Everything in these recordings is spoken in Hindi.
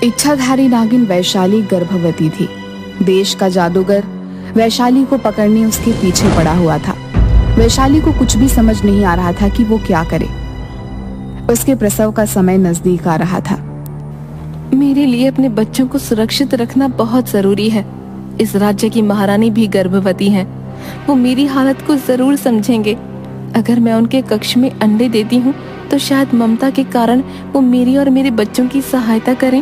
इच्छाधारी नागिन वैशाली गर्भवती थी। देश का जादूगर वैशाली को पकड़ने उसके पीछे पड़ा हुआ था। वैशाली को कुछ भी समझ नहीं आ रहा था कि वो क्या करे। उसके प्रसव का समय नजदीक आ रहा था। मेरे लिए अपने बच्चों को सुरक्षित रखना बहुत जरूरी है। इस राज्य की महारानी भी गर्भवती हैं। वो मेरी हालत को जरूर समझेंगे। अगर मैं उनके कक्ष में अंडे देती हूँ तो शायद ममता के कारण वो मेरी और मेरे बच्चों की सहायता करें।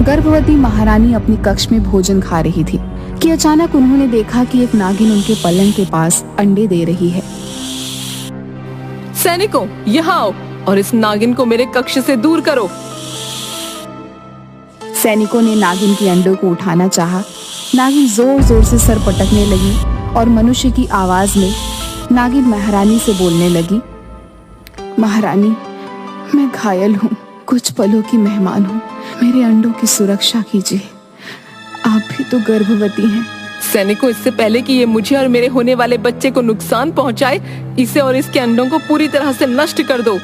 गर्भवती महारानी अपने कक्ष में भोजन खा रही थी कि अचानक उन्होंने देखा कि एक नागिन उनके पलंग के पास अंडे दे रही है। सैनिकों, यहाँ आओ और इस नागिन को मेरे कक्ष से दूर करो। सैनिकों ने नागिन के अंडों को उठाना चाहा। नागिन जोर जोर से सर पटकने लगी और मनुष्य की आवाज में नागिन महारानी से बोलने लगी, महारानी, मैं घायल हूँ, कुछ पलों की मेहमान हूँ, मेरे अंडों की सुरक्षा कीजिए, आप भी तो गर्भवती हैं। सैनिकों, इससे पहले कि ये मुझे और मेरे होने वाले बच्चे को नुकसान पहुंचाए, इसे और इसके अंडों को पूरी तरह से नष्ट कर दो।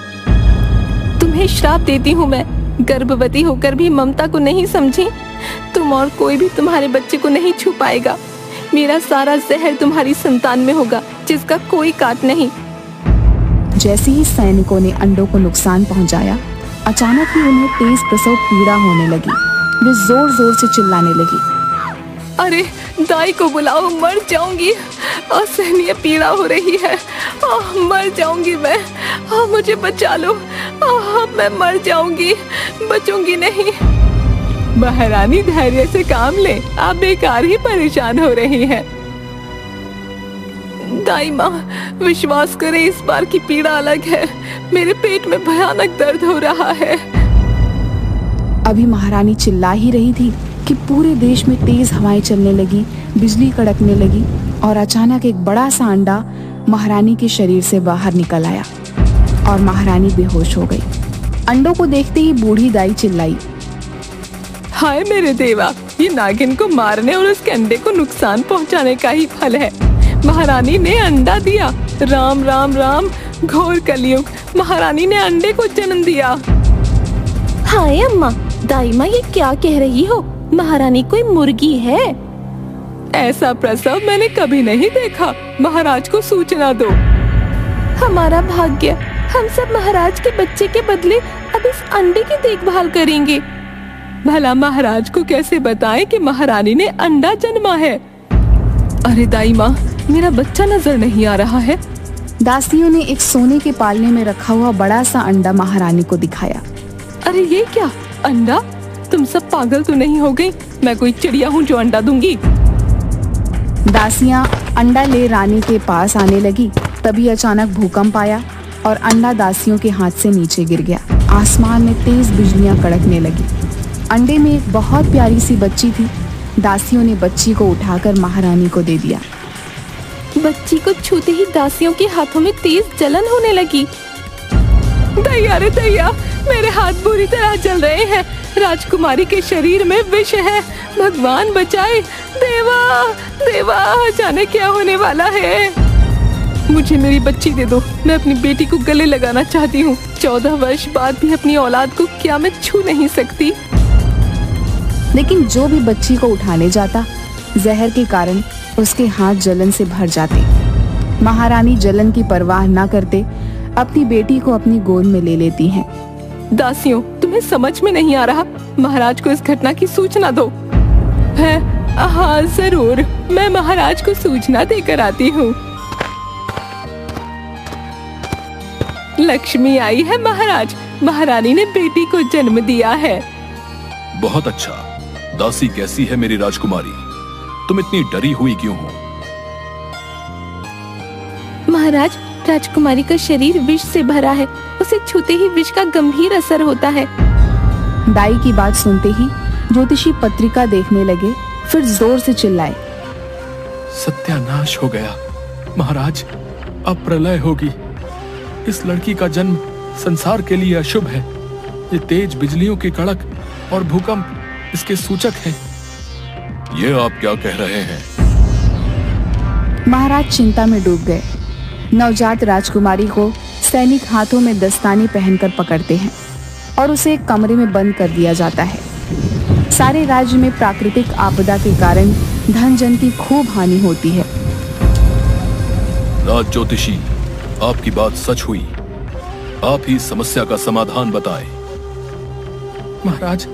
तुम्हें श्राप देती हूँ मैं, गर्भवती होकर भी ममता को नहीं समझी। तुम और कोई भी तुम्हारे बच्चे को नहीं छू पाएगा। मेरा सारा जहर तुम्हारी संतान में होगा, जिसका कोई काट नहीं। जैसे ही सैनिकों ने अंडों को नुकसान पहुंचाया, अचानक ही उन्हें तेज प्रसव पीड़ा होने लगी। वे जोर जोर से चिल्लाने लगी, अरे दाई को बुलाओ, मर जाऊंगी, असहनीय पीड़ा हो रही है, मर जाऊंगी मैं, मुझे बचा लो, मैं मर जाऊंगी, बचूंगी नहीं। महारानी, धैर्य से काम ले, आप बेकार ही परेशान हो रही हैं। दाई माँ, विश्वास करें, इस बार की पीड़ा अलग है। मेरे पेट में भयानक दर्द हो रहा है। अभी महारानी चिल्ला ही रही थी कि पूरे देश में तेज हवाएं चलने लगी, बिजली कड़कने लगी और अचानक एक बड़ा सा अंडा महारानी के शरीर से बाहर निकल आया और महारानी बेहोश हो गई। अंडों को देखते ही बूढ़ी दाई चिल्लाई, हाय मेरे देवा, ये नागिन को मारने और उसके अंडे को नुकसान पहुंचाने का ही फल है। महारानी ने अंडा दिया। राम राम राम, घोर कलयुग, महारानी ने अंडे को जन्म दिया। हाय अम्मा, दाई माँ ये क्या कह रही हो? महारानी कोई मुर्गी है? ऐसा प्रसव मैंने कभी नहीं देखा। महाराज को सूचना दो। हमारा भाग्य, हम सब महाराज के बच्चे के बदले अब इस अंडे की देखभाल करेंगे। भला महाराज को कैसे बताएं कि महारानी ने अंडा जन्मा है? अरे दाई माँ, मेरा बच्चा नजर नहीं आ रहा है। दासियों ने एक सोने के पालने में रखा हुआ बड़ा सा अंडा महारानी को दिखाया। अरे ये क्या अंडा? तुम सब पागल तो नहीं हो गई? मैं कोई चिड़िया हूँ जो अंडा दूंगी? दासियां अंडा ले रानी के पास आने लगी। तभी अचानक भूकंप आया और अंडा दासियों के हाथ से नीचे गिर गया। आसमान में तेज बिजलियां कड़कने लगी। अंडे में एक बहुत प्यारी सी बच्ची थी। दासियों ने बच्ची को उठाकर महारानी को दे दिया। बच्ची को छूते ही दासियों के हाथों में तेज जलन होने लगी। दैया रे दैया, मेरे हाथ बुरी तरह जल रहे हैं। राजकुमारी के शरीर में विष है, भगवान बचाए। देवा देवा, जाने क्या होने वाला है। मुझे मेरी बच्ची दे दो, मैं अपनी बेटी को गले लगाना चाहती हूँ। 14 वर्ष बाद भी अपनी औलाद को क्या मैं छू नहीं सकती? लेकिन जो भी बच्ची को उठाने जाता, जहर के कारण उसके हाथ जलन से भर जाते। महारानी जलन की परवाह न करते अपनी बेटी को अपनी गोद में ले लेती हैं। दासियों, तुम्हें समझ में नहीं आ रहा? महाराज को इस घटना की सूचना दो। हाँ जरूर, मैं महाराज को सूचना देकर आती हूँ। लक्ष्मी आई है महाराज, महारानी ने बेटी को जन्म दिया है। बहुत अच्छा। दासी कैसी है मेरी राजकुमारी? तुम इतनी डरी हुई क्यों हो? महाराज, राजकुमारी का शरीर विष से भरा है। उसे छूते ही विष का गंभीर असर होता है। दाई की बात सुनते ही ज्योतिषी पत्रिका देखने लगे, फिर जोर से चिल्लाए, सत्यानाश हो गया महाराज, अब प्रलय होगी। इस लड़की का जन्म संसार के लिए अशुभ है। ये तेज बिजलियों की कड़क और भूकंप इसके सूचक हैं। ये आप क्या कह रहे हैं? महाराज चिंता में डूब गए। नवजात राजकुमारी को सैनिक हाथों में दस्ताने पहनकर पकड़ते हैं और उसे एक कमरे में बंद कर दिया जाता है। सारे राज्य में प्राकृतिक आपदा के कारण धन जन की खूब हानि होती है। राज ज्योतिषी, आपकी बात सच हुई। आप ही समस्या का समाधान बताएं। महाराज,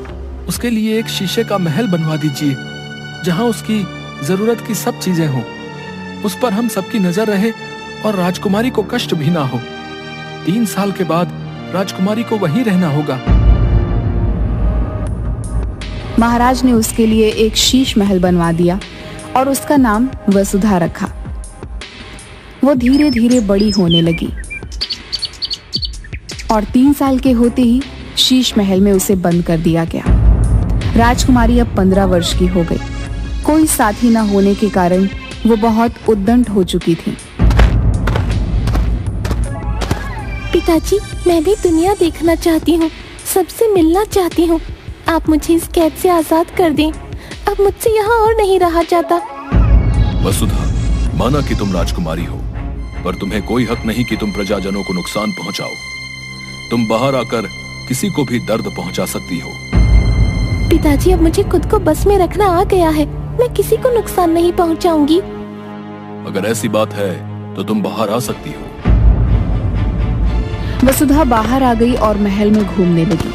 उसके लिए एक शीशे का महल बनवा दीजिए, जहां उसकी जरूरत की सब चीजें हों। उस पर हम सबकी नजर रहे और राजकुमारी को कष्ट भी ना हो। 3 साल के बाद राजकुमारी को वहीं रहना होगा। महाराज ने उसके लिए एक शीश महल बनवा दिया और उसका नाम वसुधा रखा। वो धीरे धीरे बड़ी होने लगी और 3 साल के होते ही शीश महल में उसे बंद कर दिया गया। राजकुमारी अब 15 वर्ष की हो गई। कोई साथी न होने के कारण वो बहुत उद्दंड हो चुकी थी। पिताजी, मैं भी दुनिया देखना चाहती हूँ, सबसे मिलना चाहती हूँ। आप मुझे इस कैद से आजाद कर दें। अब मुझसे यहाँ और नहीं रहा जाता। वसुधा, माना कि तुम राजकुमारी हो, पर तुम्हें कोई हक नहीं कि तुम प्रजाजनों को नुकसान पहुंचाओ। तुम बाहर आकर किसी को भी दर्द पहुंचा सकती हो। पिताजी, अब मुझे खुद को बस में रखना आ गया है। मैं किसी को नुकसान नहीं पहुंचाऊंगी। अगर ऐसी बात है तो तुम बाहर आ सकती हो। वसुधा बाहर आ गई और महल में घूमने लगी।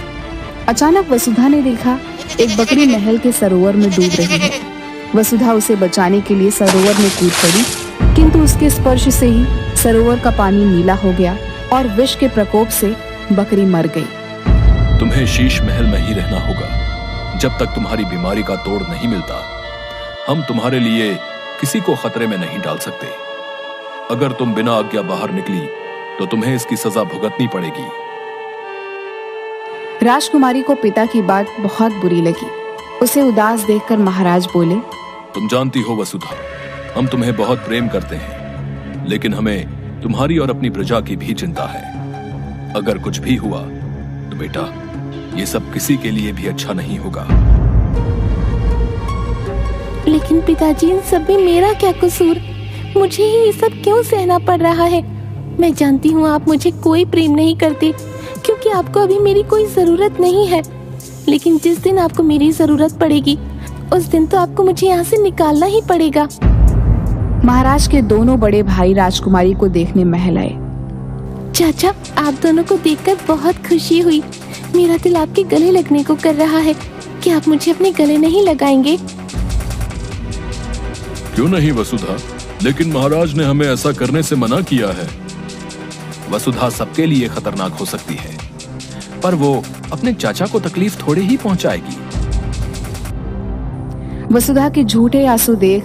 अचानक वसुधा ने देखा एक बकरी महल के सरोवर में डूब रही है। वसुधा उसे बचाने के लिए सरोवर में कूद पड़ी, किंतु उसके स्पर्श से ही सरोवर का पानी नीला हो गया और विष के प्रकोप से बकरी मर गई। तुम्हें शीश महल में ही रहना होगा जब तक तुम्हारी बीमारी का तोड़ नहीं मिलता। हम तुम्हारे लिए किसी को खतरे में नहीं डाल सकते। अगर तुम बिना आज्ञा बाहर निकली तो तुम्हें इसकी सजा भुगतनी पड़ेगी। राजकुमारी को पिता की बात बहुत बुरी लगी। उसे उदास देखकर महाराज बोले, तुम जानती हो वसुधा, हम तुम्हें बहुत प्रेम करते हैं, लेकिन हमें तुम्हारी और अपनी प्रजा की भी चिंता है। अगर कुछ भी हुआ तो बेटा, ये सब किसी के लिए भी अच्छा नहीं होगा। लेकिन पिताजी, इन सब में मेरा क्या कसूर? मुझे ही ये सब क्यों सहना पड़ रहा है? मैं जानती हूँ आप मुझे कोई प्रेम नहीं करते, क्योंकि आपको अभी मेरी कोई जरूरत नहीं है। लेकिन जिस दिन आपको मेरी जरूरत पड़ेगी, उस दिन तो आपको मुझे यहाँ से निकालना ही पड़ेगा। महाराज के दोनों बड़े भाई राजकुमारी को देखने महल आए। चाचा, आप दोनों को देखकर बहुत खुशी हुई। मेरा दिल आपके गले लगने को कर रहा है। क्या आप मुझे अपने गले नहीं लगाएंगे? क्यों नहीं वसुधा, लेकिन महाराज ने हमें ऐसा करने से मना किया है। वसुधा सबके लिए खतरनाक हो सकती है, पर वो अपने चाचा को तकलीफ थोड़ी ही पहुंचाएगी। वसुधा के झूठे आंसू देख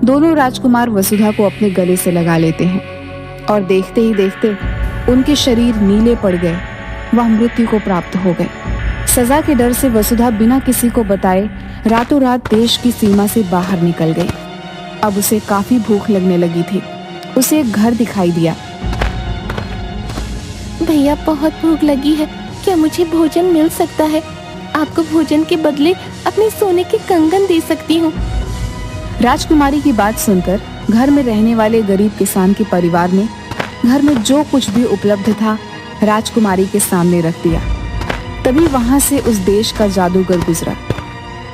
दोनों राजकुमार वसुधा को अपने गले से लगा लेते हैं और देखते ही देखते उनके शरीर नीले पड़ गए। वह मृत्यु को प्राप्त हो गए। सजा के डर से वसुधा बिना किसी को बताए रातों रात देश की सीमा से बाहर निकल गई। अब उसे काफी भूख लगने लगी थी। उसे एक घर दिखाई दिया। भैया, बहुत भूख लगी है, क्या मुझे भोजन मिल सकता है? आपको भोजन के बदले अपने सोने के कंगन दे सकती हूँ। राजकुमारी की बात सुनकर घर में रहने वाले गरीब किसान के परिवार ने घर में जो कुछ भी उपलब्ध था राजकुमारी के सामने रख दिया। तभी वहां से उस देश का जादूगर गुजरा।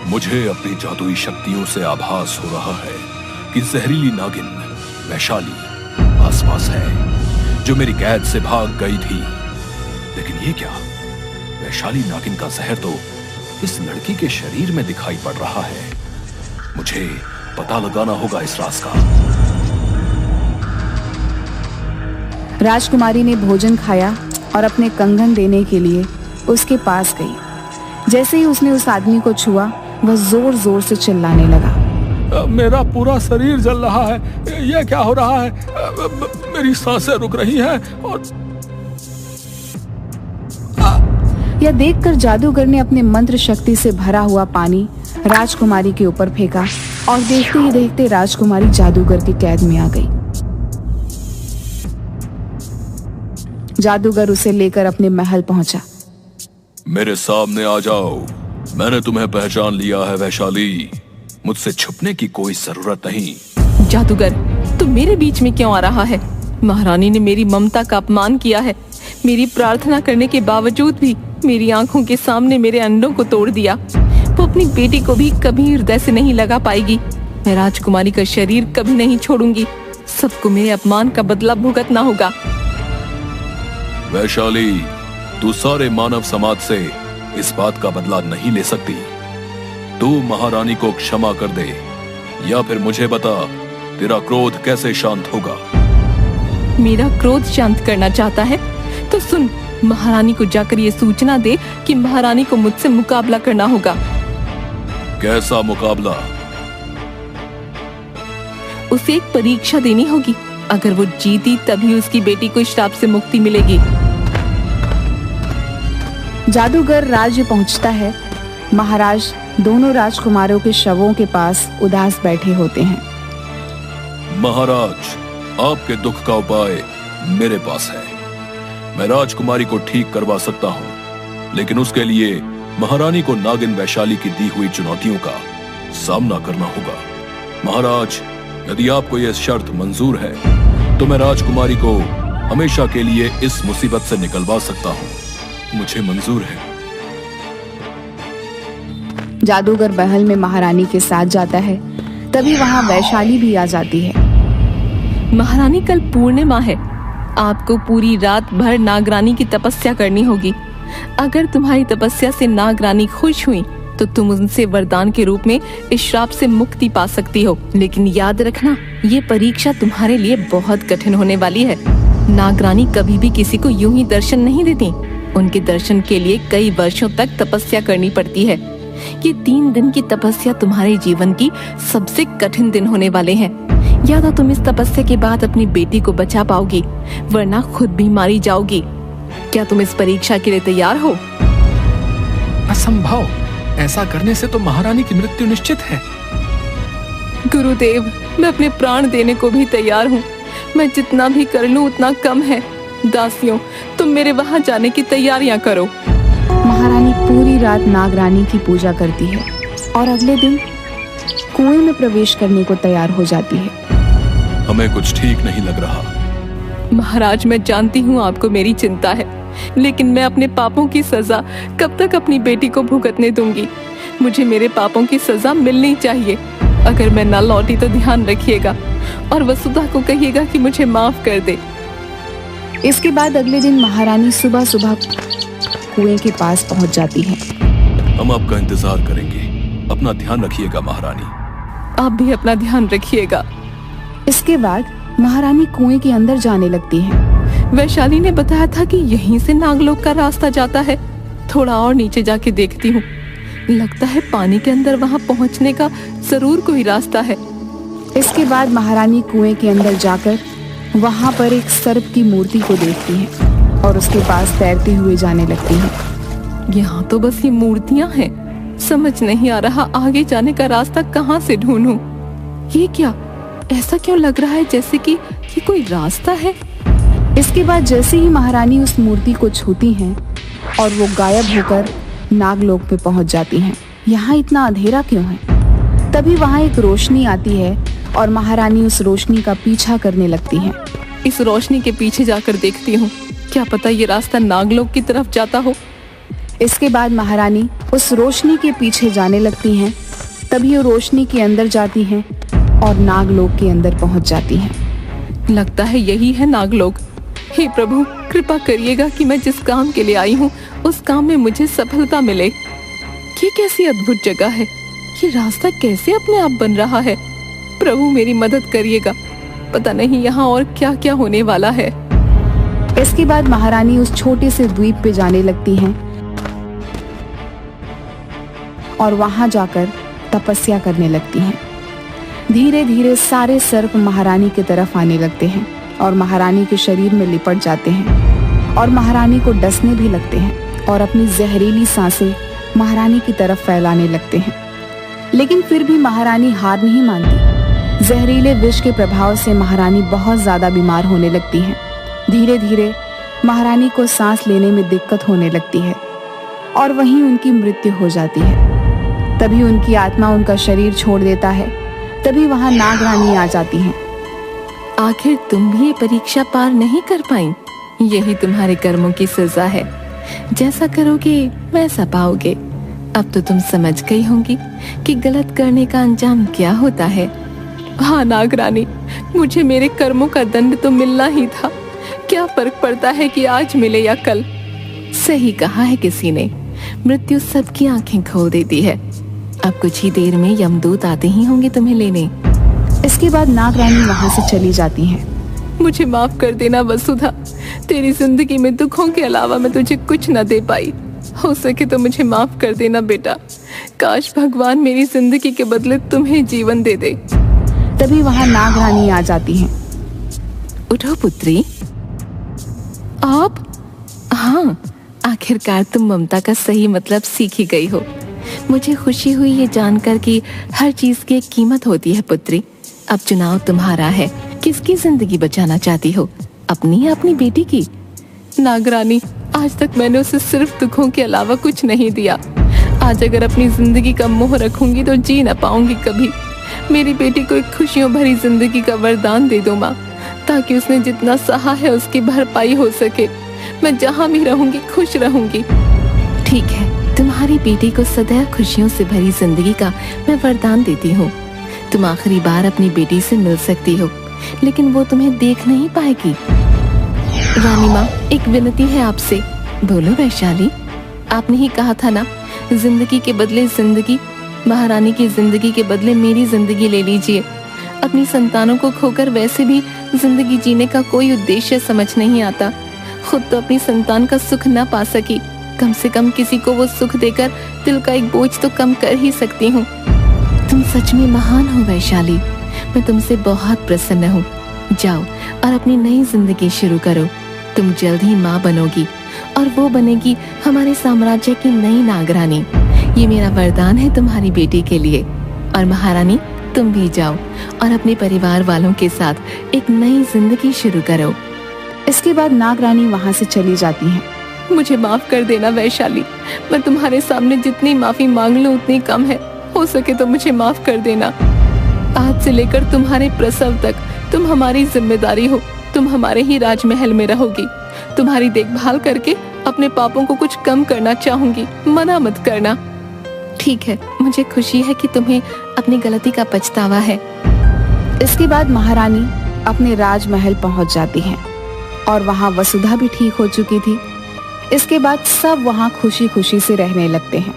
मुझे अपनी जादुई शक्तियों से आभास हो रहा है कि जहरीली नागिन वैशाली आसपास है, जो मेरी कैद से भाग गई थी। लेकिन ये क्या? वैशाली नागिन का जहर तो इस लड़की के शरीर में दिखाई पड़ रहा है। मुझे पता लगाना होगा इस राज का। राजकुमारी ने भोजन खाया और अपने कंगन देने के लिए उसके पास गई। जैसे ही उसने उस आदमी को छुआ, वह जोर जोर से चिल्लाने लगा। मेरा पूरा शरीर जल रहा है, यह क्या हो रहा है? मेरी सांसें रुक रही हैं और यह देखकर जादूगर ने अपने मंत्र शक्ति से भरा हुआ पानी राजकुमारी के ऊपर फेंका और देखते ही देखते राजकुमारी जादूगर की कैद में आ गई। जादूगर उसे लेकर अपने महल पहुंचा। मेरे सामने आ जाओ, मैंने तुम्हें पहचान लिया है वैशाली। मुझसे छुपने की कोई जरूरत नहीं। जादूगर, तू मेरे बीच में क्यों आ रहा है? महारानी ने मेरी ममता का अपमान किया है। मेरी प्रार्थना करने के बावजूद भी मेरी आंखों के सामने मेरे अंडों को तोड़ दिया। वो अपनी बेटी को भी कभी हृदय से नहीं लगा पाएगी। मैं राजकुमारी का शरीर कभी नहीं छोड़ूंगी। सबको मेरे अपमान का बदला भुगतना होगा। वैशाली, तू सारे मानव समाज से इस बात का बदला नहीं ले सकती। तू महारानी को क्षमा कर दे, या फिर मुझे बता तेरा क्रोध कैसे शांत होगा। मेरा क्रोध शांत करना चाहता है तो सुन, महारानी को जाकर ये सूचना दे कि महारानी को मुझसे मुकाबला करना होगा। कैसा मुकाबला? उसे एक परीक्षा देनी होगी। अगर वो जीती तभी उसकी बेटी को श्राप से मुक्ति मिलेगी। जादूगर राज्य पहुंचता है। महाराज दोनों राजकुमारों के शवों के पास उदास बैठे होते हैं। महाराज, आपके दुख का उपाय मेरे पास है। मैं राजकुमारी को ठीक करवा सकता हूँ, लेकिन उसके लिए महारानी को नागिन वैशाली की दी हुई चुनौतियों का सामना करना होगा। महाराज, यदि आपको यह शर्त मंजूर है तो मैं राजकुमारी को हमेशा के लिए इस मुसीबत से निकलवा सकता हूँ। मुझे मंजूर है। जादूगर महल में महारानी के साथ जाता है। तभी वहां वैशाली भी आ जाती है। महारानी, कल पूर्णिमा है। आपको पूरी रात भर नागरानी की तपस्या करनी होगी। अगर तुम्हारी तपस्या से नागरानी खुश हुई तो तुम उनसे वरदान के रूप में इस श्राप से मुक्ति पा सकती हो। लेकिन याद रखना, ये परीक्षा तुम्हारे लिए बहुत कठिन होने वाली है। नागरानी कभी भी किसी को यूं ही दर्शन नहीं देती। उनके दर्शन के लिए कई वर्षों तक तपस्या करनी पड़ती है। ये 3 दिन की तपस्या तुम्हारे जीवन की सबसे कठिन दिन होने वाले हैं। या तो तुम इस तपस्या के बाद अपनी बेटी को बचा पाओगी, वरना खुद भी मारी जाओगी। क्या तुम इस परीक्षा के लिए तैयार हो? असंभव। ऐसा करने से तो महारानी की मृत्यु निश्चित है। गुरुदेव, मैं अपने प्राण देने को भी तैयार हूँ। मैं जितना भी कर लूँ उतना कम है। दासियों, तुम मेरे वहां जाने की तैयारियां करो। महारानी पूरी रात नागरानी की पूजा करती है और अगले दिन कुएं में प्रवेश करने को तैयार हो जाती है। हमें कुछ ठीक नहीं लग रहा। महाराज, मैं जानती हूँ आपको मेरी चिंता है, लेकिन मैं अपने पापों की सजा कब तक अपनी बेटी को भुगतने दूंगी? मुझे मेरे पापों की सजा मिलनी चाहिए। अगर मैं न लौटी तो ध्यान रखिएगा और वसुधा को कहिएगा कि मुझे माफ कर दे। इसके बाद अगले दिन महारानी सुबह सुबह कुएं के पास पहुंच जाती है। हम आपका इंतजार करेंगे। अपना ध्यान रखिएगा महारानी। आप भी अपना ध्यान रखिएगा। इसके बाद महारानी कुएं के अंदर जाने लगती है। वैशाली ने बताया था कि यहीं से नागलोक का रास्ता जाता है। थोड़ा और नीचे जाके देखती हूँ। लगता है पानी के अंदर वहां पहुंचने का जरूर कोई रास्ता है। इसके बाद महारानी कुएं के अंदर जाकर वहां पर एक सर्प की मूर्ति को देखती है और उसके पास तैरते हुए जाने लगती है। यहाँ तो बस ये मूर्तियां हैं। समझ नहीं आ रहा आगे जाने का रास्ता कहाँ से ढूंढूं। ये क्या, ऐसा क्यों लग रहा है जैसे कि ये कोई रास्ता है। इसके बाद जैसे ही महारानी उस मूर्ति को छूती हैं और वो गायब होकर नागलोक पे पहुंच जाती हैं। यहाँ इतना अंधेरा क्यों है? तभी वहाँ एक रोशनी आती है और महारानी उस रोशनी का पीछा करने लगती हैं। इस रोशनी के पीछे जाकर देखती हूँ, क्या पता ये रास्ता नागलोक की तरफ जाता हो। इसके बाद महारानी उस रोशनी के पीछे जाने लगती हैं। तभी वो रोशनी के अंदर जाती हैं और नागलोक के अंदर पहुंच जाती हैं। लगता है यही है नागलोक। हे प्रभु, कृपा करिएगा कि मैं जिस काम के लिए आई हूँ उस काम में मुझे सफलता मिले। ये कैसी अद्भुत जगह है। ये रास्ता कैसे अपने आप बन रहा है। प्रभु मेरी मदद करिएगा। पता नहीं यहाँ और क्या क्या होने वाला है। इसके बाद महारानी उस छोटे से द्वीप पे जाने लगती हैं और वहां जाकर तपस्या करने लगती हैं। धीरे धीरे सारे सर्प महारानी की तरफ आने लगते हैं और महारानी के शरीर में लिपट जाते हैं और महारानी को डसने भी लगते हैं और अपनी जहरीली सांसें महारानी की तरफ फैलाने लगते हैं। लेकिन फिर भी महारानी हार नहीं मानती। जहरीले विष के प्रभाव से महारानी बहुत ज्यादा बीमार होने लगती हैं। धीरे धीरे महारानी को सांस लेने में दिक्कत होने लगती है और वहीं उनकी मृत्यु हो जाती है। तभी उनकी आत्मा उनका शरीर छोड़ देता है। तभी वहां नागरानी आ जाती हैं। आखिर तुम भी ये परीक्षा पार नहीं कर पाई। यही तुम्हारे कर्मों की सजा है। जैसा करोगे वैसा पाओगे। अब तो तुम समझ गई होंगी कि गलत करने का अंजाम क्या होता है। हाँ नागरानी, मुझे मेरे कर्मों का दंड तो मिलना ही था। क्या फर्क पड़ता है कि आज मिले या कल। सही कहा है किसी ने, मृत्यु सबकी आंखें खोल देती है। अब कुछ ही देर में यमदूत आते ही होंगे तुम्हें लेने। इसके बाद नागरानी वहां से चली जाती हैं। मुझे माफ कर देना वसुधा, तेरी जिंदगी में दुखों के अलावा मैं तुझे कुछ न दे पाई। हो सके तो मुझे माफ कर देना बेटा। काश भगवान मेरी जिंदगी के बदले तुम्हें जीवन दे दे। तभी वहां नागरानी आ जाती हैं। उठो पुत्री। आप? हाँ, आखिरकार तुम ममता का सही मतलब सीख ही गई हो। मुझे खुशी हुई ये जानकर कि हर चीज की एक कीमत होती है पुत्री। अब चुनाव तुम्हारा है, किसकी जिंदगी बचाना चाहती हो, अपनी या अपनी बेटी की? नागरानी, आज तक मैंने उसे सिर्फ दुखों के अलावा कुछ नहीं दिया। आज अगर अपनी जिंदगी का मोह रखूंगी तो जी न पाऊंगी कभी। मेरी बेटी को एक खुशियों भरी जिंदगी का वरदान दे दो माँ, ताकि उसने जितना सहा है उसकी भरपाई हो सके। मैं जहाँ भी रहूंगी खुश रहूंगी। ठीक है, तुम्हारी बेटी को सदैव खुशियों से भरी जिंदगी का मैं वरदान देती हूँ। तुम आखिरी बार अपनी बेटी से मिल सकती हो, लेकिन वो तुम्हें देख नहीं पाएगी। रानी माँ, एक विनती है आपसे। बोलो वैशाली। आपने ही कहा था ना, जिंदगी के बदले जिंदगी। महारानी की जिंदगी के बदले मेरी जिंदगी ले लीजिए। अपनी संतानों को खोकर वैसे भी जिंदगी जीने का कोई उद्देश्य समझ नहीं आता। खुद तो अपनी संतान का सुख न पा सकी, कम से कम किसी को वो सुख देकर दिल का एक बोझ तो कम कर ही सकती हूँ। तुम सच में महान हो वैशाली, मैं तुमसे बहुत प्रसन्न हूँ। जाओ और अपनी नई जिंदगी शुरू करो। तुम जल्द ही माँ बनोगी और वो बनेगी हमारे साम्राज्य की नई नागरानी। ये मेरा वरदान है तुम्हारी बेटी के लिए। और महारानी, तुम भी जाओ और अपने परिवार वालों के साथ एक नई जिंदगी शुरू करो। इसके बाद नागरानी वहां से चली जाती हैं। मुझे माफ कर देना वैशाली, मैं तुम्हारे सामने जितनी माफी मांग लूं उतनी कम है। हो सके तो मुझे माफ कर देना। आज से लेकर तुम्हारे प्रसव तक तुम हमारी जिम्मेदारी हो। तुम हमारे ही राजमहल में रहोगी। तुम्हारी देखभाल करके अपने पापों को कुछ कम करना चाहूंगी, मना मत करना। ठीक है, मुझे खुशी है कि तुम्हें अपनी गलती का पछतावा है। इसके बाद महारानी अपने राजमहल पहुंच जाती हैं और वहां वसुधा भी ठीक हो चुकी थी। इसके बाद सब वहां खुशी खुशी से रहने लगते हैं।